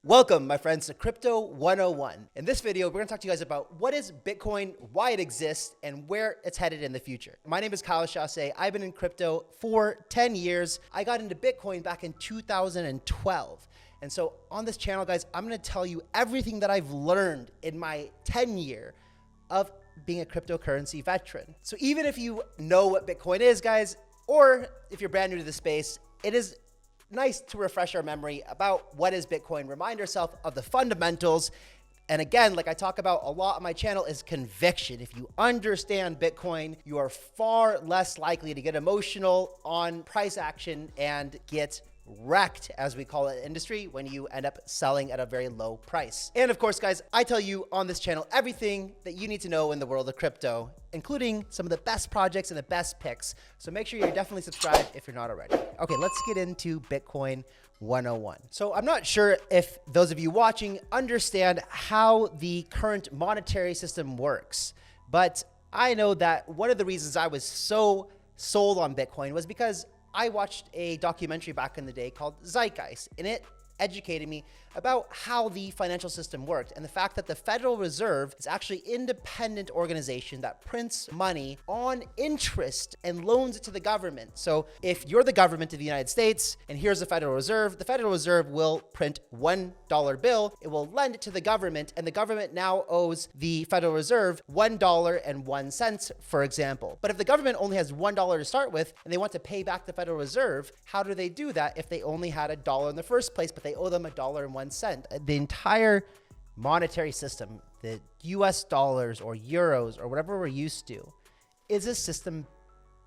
Welcome, my friends, to Crypto 101. In this video, we're going to talk to you guys about what is Bitcoin, why it exists, and where it's headed in the future. My name is Chasse. I've been in crypto for 10 years. I got into Bitcoin back in 2012. And so on this channel, guys, I'm going to tell you everything that I've learned in my 10-year of being a cryptocurrency veteran. So even if you know what Bitcoin is, guys, or if you're brand new to the space, it is nice to refresh our memory about what is Bitcoin, remind ourselves of the fundamentals. And again, like I talk about a lot on my channel, is conviction. If you understand Bitcoin, you are far less likely to get emotional on price action and get wrecked, as we call it in the industry, when you end up selling at a very low price. And of course, guys, I tell you on this channel everything that you need to know in the world of crypto, including some of the best projects and the best picks. So make sure you're definitely subscribed if you're not already. Okay, let's get into Bitcoin 101. So I'm not sure if those of you watching understand how the current monetary system works, but I know that one of the reasons I was so sold on Bitcoin was because I watched a documentary back in the day called ZEITGEIST, and it educated me about how the financial system worked and the fact that the Federal Reserve is actually an independent organization that prints money on interest and loans it to the government. So if you're the government of the United States and here's the Federal Reserve will print $1 bill, it will lend it to the government, and the government now owes the Federal Reserve $1.01, for example. But if the government only has $1 to start with and they want to pay back the Federal Reserve, how do they do that if they only had $1 in the first place, but they owe them $1.01? The entire monetary system, the US dollars or euros or whatever we're used to, is a system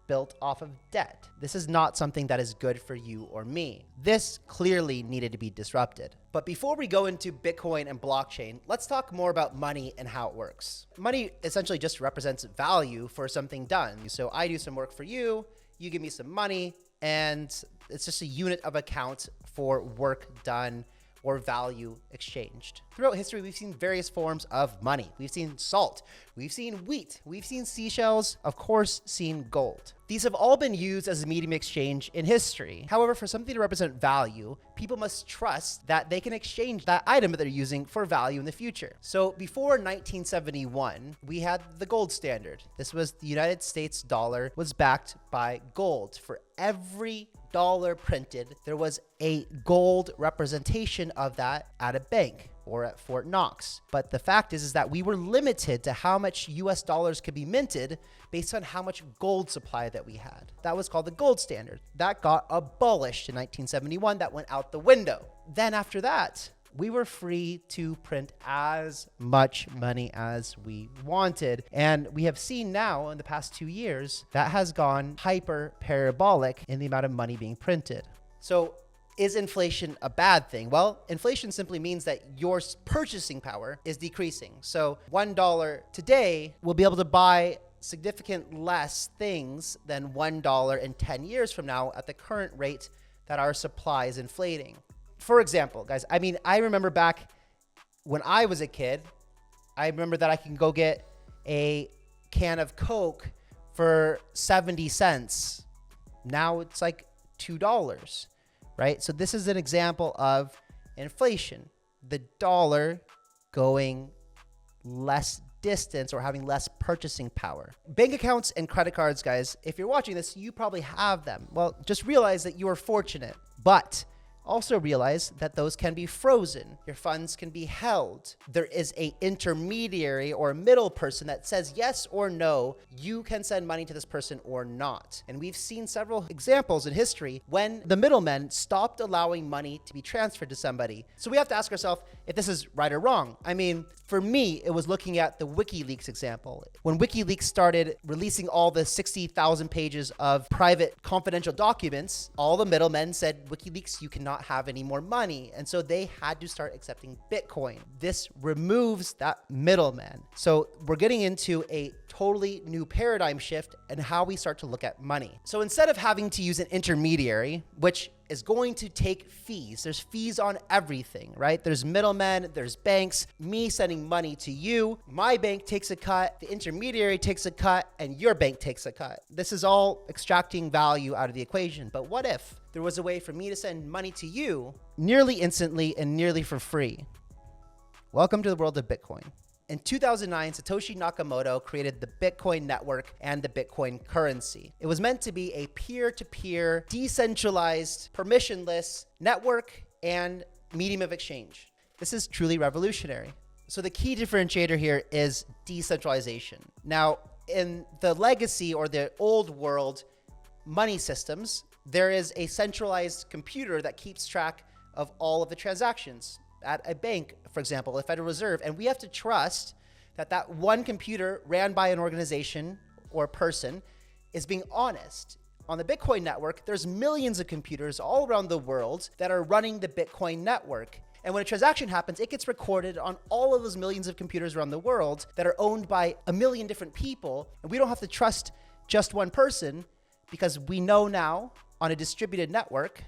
built off of debt. This is not something that is good for you or me. This clearly needed to be disrupted. But before we go into Bitcoin and blockchain, let's talk more about money and how it works. Money essentially just represents value for something done. So I do some work for you, you give me some money, and it's just a unit of account for work done or value exchanged. Throughout history, we've seen various forms of money. We've seen salt, we've seen wheat, we've seen seashells, of course, seen gold. These have all been used as a medium of exchange in history. However, for something to represent value, people must trust that they can exchange that item that they're using for value in the future. So before 1971, we had the gold standard. This was the United States dollar was backed by gold. For every dollar printed, there was a gold representation of that at a bank or at Fort Knox. But the fact is that we were limited to how much US dollars could be minted based on how much gold supply that we had. That was called the gold standard. That got abolished in 1971. That went out the window. Then after that, we were free to print as much money as we wanted. And we have seen now in the past 2 years, that has gone hyper parabolic in the amount of money being printed. So is inflation a bad thing? Well, inflation simply means that your purchasing power is decreasing. So $1 today will be able to buy significant less things than $1 in 10 years from now at the current rate that our supply is inflating. For example, guys, I remember back when I was a kid, I remember that I can go get a can of Coke for 70 cents. Now it's like $2, right? So this is an example of inflation. The dollar going less distance or having less purchasing power. Bank accounts and credit cards, guys, if you're watching this, you probably have them. Well, just realize that you are fortunate, but also realize that those can be frozen. Your funds can be held. There is an intermediary or a middle person that says yes or no, you can send money to this person or not. And we've seen several examples in history when the middlemen stopped allowing money to be transferred to somebody. So we have to ask ourselves if this is right or wrong. For me, it was looking at the WikiLeaks example. When WikiLeaks started releasing all the 60,000 pages of private confidential documents, all the middlemen said, WikiLeaks, you cannot have any more money. And so they had to start accepting Bitcoin. This removes that middleman. So we're getting into a totally new paradigm shift in how we start to look at money. So instead of having to use an intermediary, which is going to take fees. There's fees on everything, right? There's middlemen, there's banks, me sending money to you, my bank takes a cut, the intermediary takes a cut, and your bank takes a cut. This is all extracting value out of the equation. But what if there was a way for me to send money to you nearly instantly and nearly for free? Welcome to the world of Bitcoin. In 2009, Satoshi Nakamoto created the Bitcoin network and the Bitcoin currency. It was meant to be a peer-to-peer, decentralized, permissionless network and medium of exchange. This is truly revolutionary. So the key differentiator here is decentralization. Now, in the legacy or the old world money systems, there is a centralized computer that keeps track of all of the transactions at a bank, for example, the Federal Reserve, and we have to trust that that one computer ran by an organization or person is being honest. On the Bitcoin network, there's millions of computers all around the world that are running the Bitcoin network. And when a transaction happens, it gets recorded on all of those millions of computers around the world that are owned by a million different people. And we don't have to trust just one person because we know now on a distributed network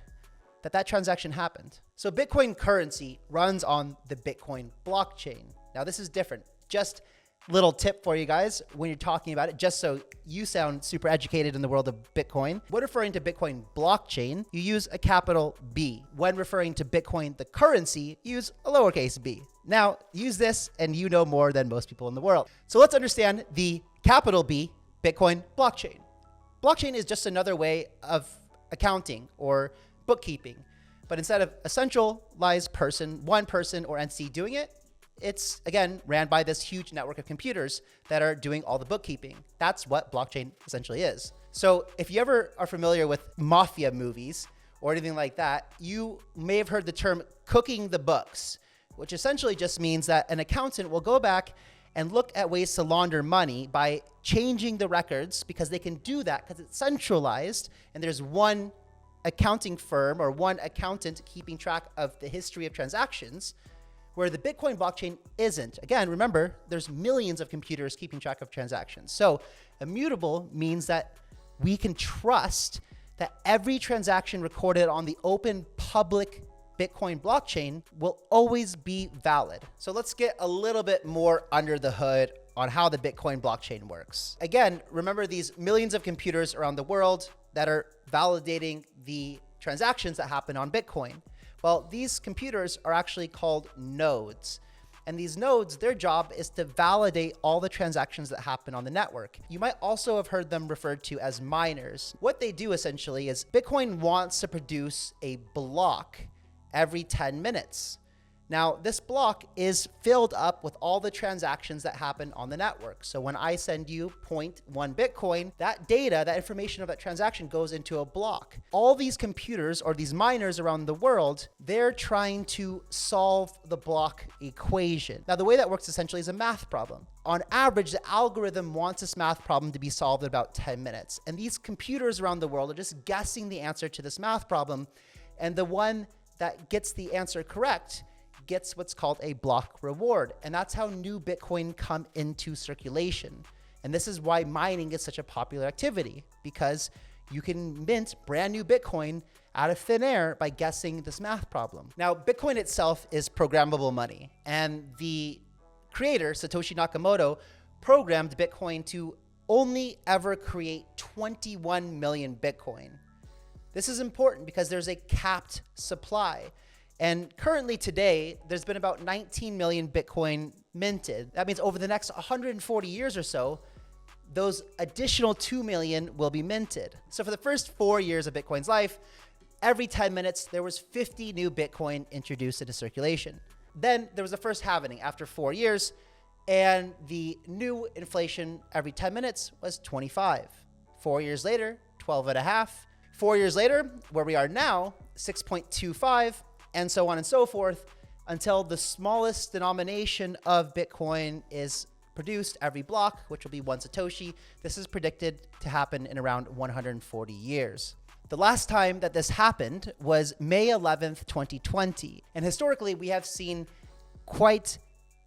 that transaction happened. So Bitcoin currency runs on the Bitcoin blockchain. Now this is different. Just little tip for you guys when you're talking about it, just so you sound super educated in the world of Bitcoin. When referring to Bitcoin blockchain, you use a capital B. When referring to Bitcoin, the currency, use a lowercase b. Now use this and you know more than most people in the world. So let's understand the capital B, Bitcoin blockchain. Blockchain is just another way of accounting or bookkeeping. But instead of a centralized person, one person or entity doing it, it's, again, ran by this huge network of computers that are doing all the bookkeeping. That's what blockchain essentially is. So if you ever are familiar with mafia movies or anything like that, you may have heard the term cooking the books, which essentially just means that an accountant will go back and look at ways to launder money by changing the records, because they can do that because it's centralized and there's one accounting firm or one accountant keeping track of the history of transactions, where the Bitcoin blockchain isn't. Again, remember, there's millions of computers keeping track of transactions. So immutable means that we can trust that every transaction recorded on the open public Bitcoin blockchain will always be valid. So let's get a little bit more under the hood on how the Bitcoin blockchain works. Again, remember these millions of computers around the world that are validating the transactions that happen on Bitcoin. Well, these computers are actually called nodes. And these nodes, their job is to validate all the transactions that happen on the network. You might also have heard them referred to as miners. What they do essentially is Bitcoin wants to produce a block every 10 minutes. Now, this block is filled up with all the transactions that happen on the network. So when I send you 0.1 Bitcoin, that data, that information of that transaction goes into a block. All these computers or these miners around the world, they're trying to solve the block equation. Now, the way that works essentially is a math problem. On average, the algorithm wants this math problem to be solved in about 10 minutes. And these computers around the world are just guessing the answer to this math problem. And the one that gets the answer correct gets what's called a block reward. And that's how new Bitcoin come into circulation. And this is why mining is such a popular activity, because you can mint brand new Bitcoin out of thin air by guessing this math problem. Now, Bitcoin itself is programmable money. And the creator, Satoshi Nakamoto, programmed Bitcoin to only ever create 21 million Bitcoin. This is important because there's a capped supply. And currently today, there's been about 19 million Bitcoin minted. That means over the next 140 years or so, those additional 2 million will be minted. So for the first 4 years of Bitcoin's life, every 10 minutes, there was 50 new Bitcoin introduced into circulation. Then there was the first halving after 4 years, and the new inflation every 10 minutes was 25. 4 years later, 12 and a half. 4 years later, where we are now, 6.25, and so on and so forth, until the smallest denomination of Bitcoin is produced every block, which will be 1 Satoshi. This is predicted to happen in around 140 years. The last time that this happened was May 11th, 2020. And historically, we have seen quite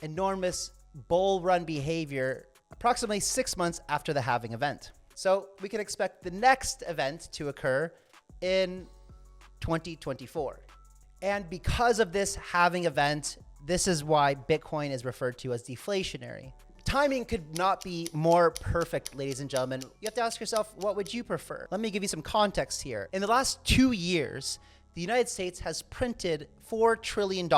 enormous bull run behavior approximately 6 months after the halving event. So we can expect the next event to occur in 2024. And because of this halving event, this is why Bitcoin is referred to as deflationary. Timing could not be more perfect, ladies and gentlemen. You have to ask yourself, what would you prefer? Let me give you some context here. In the last 2 years, the United States has printed $4 trillion,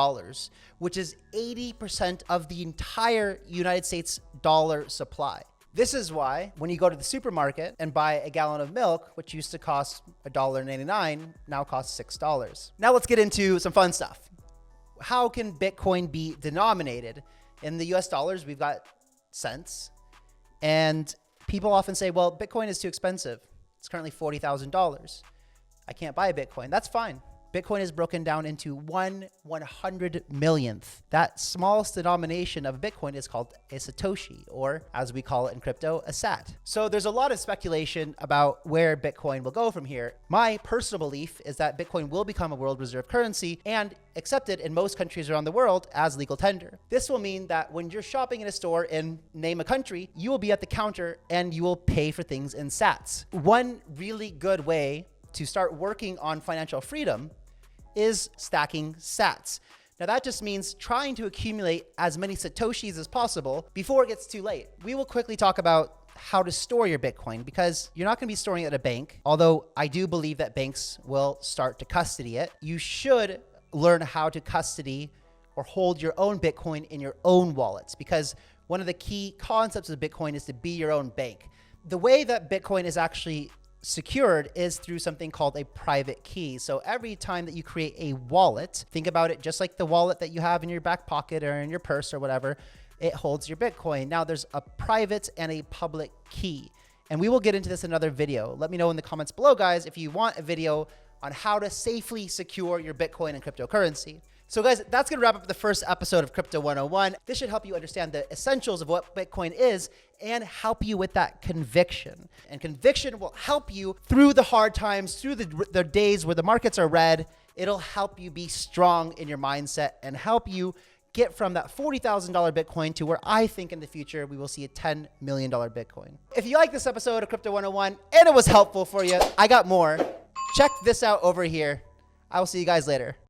which is 80% of the entire United States dollar supply. This is why when you go to the supermarket and buy a gallon of milk, which used to cost $1.99, now costs $6. Now let's get into some fun stuff. How can Bitcoin be denominated? In the US dollars, we've got cents. And people often say, well, Bitcoin is too expensive. It's currently $40,000. I can't buy a Bitcoin. That's fine. Bitcoin is broken down into 1/100 millionth. That smallest denomination of Bitcoin is called a SATOSHI, or as we call it in crypto, a SAT. So there's a lot of speculation about where Bitcoin will go from here. My personal belief is that Bitcoin will become a world reserve currency and accepted in most countries around the world as legal tender. This will mean that when you're shopping in a store in name a country, you will be at the counter and you will pay for things in sats. One really good way to start working on financial freedom is stacking sats. Now that just means trying to accumulate as many Satoshis as possible before it gets too late. We will quickly talk about how to store your Bitcoin because you're not going to be storing it at a bank. Although I do believe that banks will start to custody it. You should learn how to custody or hold your own Bitcoin in your own wallets because one of the key concepts of Bitcoin is to be your own bank. The way that Bitcoin is actually secured is through something called a private key. So every time that you create a wallet, think about it just like the wallet that you have in your back pocket or in your purse or whatever, it holds your Bitcoin. Now there's a private and a public key. And we will get into this in another video. Let me know in the comments below, guys, if you want a video on how to safely secure your Bitcoin and cryptocurrency. So guys, that's going to wrap up the first episode of Crypto 101. This should help you understand the essentials of what Bitcoin is and help you with that conviction. And conviction will help you through the hard times, through the days where the markets are red. It'll help you be strong in your mindset and help you get from that $40,000 Bitcoin to where I think in the future we will see a $10 million Bitcoin. If you like this episode of Crypto 101 and it was helpful for you, I got more. Check this out over here. I will see you guys later.